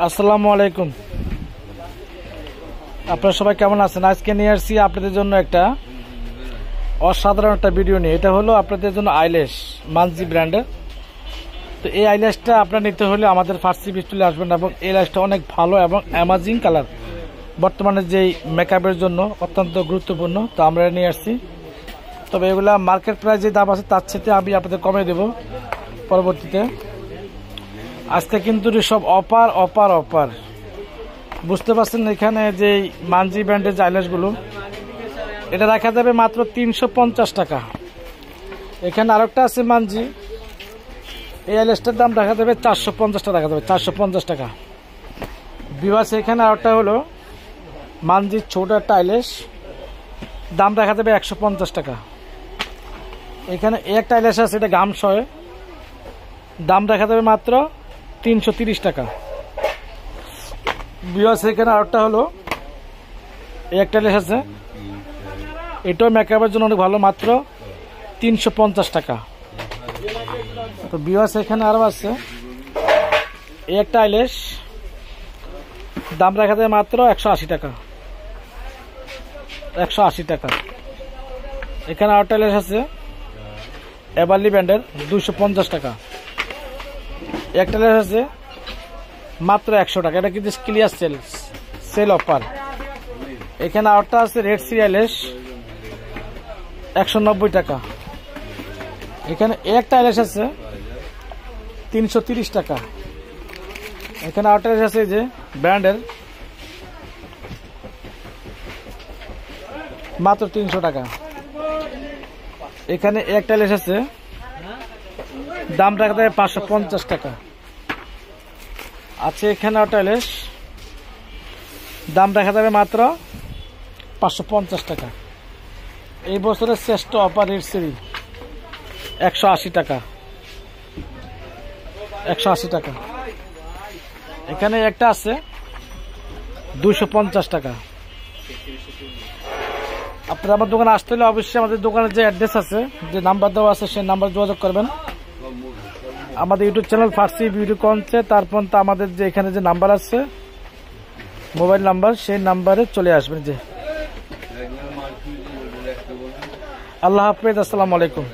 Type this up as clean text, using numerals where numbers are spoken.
আসসালামু আলাইকুম। আপনারা সবাই কেমন আছেন? আজকে নিয়ে আসছি আপনাদের জন্য একটা অসাধারণ একটা ভিডিও নিয়ে। এটা হলো আপনাদের জন্য আইল্যাশ, মানজি ব্র্যান্ডের। তো এই আইল্যাশটা আপনার নিতে হলে আমাদের ফার্সি পিস্টলে আসবেন, এবং এই আইল্যাশটা অনেক ভালো এবং অ্যামাজিং কালার, বর্তমানে যেই মেকআপের জন্য অত্যন্ত গুরুত্বপূর্ণ। তো আমরা নিয়ে আসছি, তবে এগুলা মার্কেট প্রাইস যে দাম আছে তার সাথে আমি আপনাদের কমে দেব পরবর্তীতে। আজকে কিন্তু সব অপার অপার অপার, বুঝতে পারছেন। এখানে যে মানজি ব্র্যান্ডের যে আইল্যাশগুলো, এটা রাখা যাবে মাত্র 350 টাকা। এখানে আরেকটা আছে মানজি, এই আইল্যাশটার দাম রাখা যাবে 450 টাকা, রাখা যাবে 450 টাকা। ভিউয়ার্স, এখানে আরেকটা হলো মানজির ছোট একটা আইল্যাশ, দাম রাখা যাবে 150 টাকা। এখানে একটা আইল্যাশ আছে, এটা গাম সহ, দাম রাখা যাবে মাত্র 330 টাকা। ভিউয়ার্স, এখানে আরেকটা হলো এই একটা আইল্যাশ আছে, এটাও মেকআপের জন্য অনেক ভালো, মাত্র 350 টাকা। তো ভিউয়ার্স, এখানে আরও আছে এই একটা আইল্যাশ, দাম রাখা যায় মাত্র 180 টাকা, 180 টাকা। এখানে আরেকটা আইল্যাশ আছে এভারলি ব্র্যান্ডের, 250 টাকা। একটা আইল্যাশ আছে মাত্র 100 টাকা, এটা কিন্তু ক্লিয়ার সেল অফার। এখানে আরেকটা আছে রেড সি আইল্যাশ, 190 টাকা। এখানে একটা আইল্যাশ আছে 330 টাকা। এখানে আরেকটা আইল্যাশ আছে যে ব্র্যান্ডের, মাত্র 300 টাকা। এখানে একটা আইল্যাশ আছে, দাম রাখা যায় 550 টাকা। আছে এখানে একটা আইল্যাশ, দাম রাখা যাবে মাত্র 550 টাকা। এই বছরের শ্রেষ্ঠ অফার রেড সিরি, 180 টাকা, 180 টাকা। এখানে একটা আছে 250 টাকা। আপনারা আমার দোকানে আসতে হলে অবশ্যই আমাদের দোকানের যে অ্যাড্রেস আছে, যে নাম্বার দেওয়া আছে, সেই নাম্বার যোগাযোগ করবেন। আমাদের ইউটিউব চ্যানেল ফার্সি বিউটি কনসেপ্ট, তারপর তো আমাদের যে এখানে যে নাম্বার আছে মোবাইল নাম্বার, সেই নাম্বারে চলে আসবেন। যে আল্লাহ হাফেজ, আসসালামু আলাইকুম।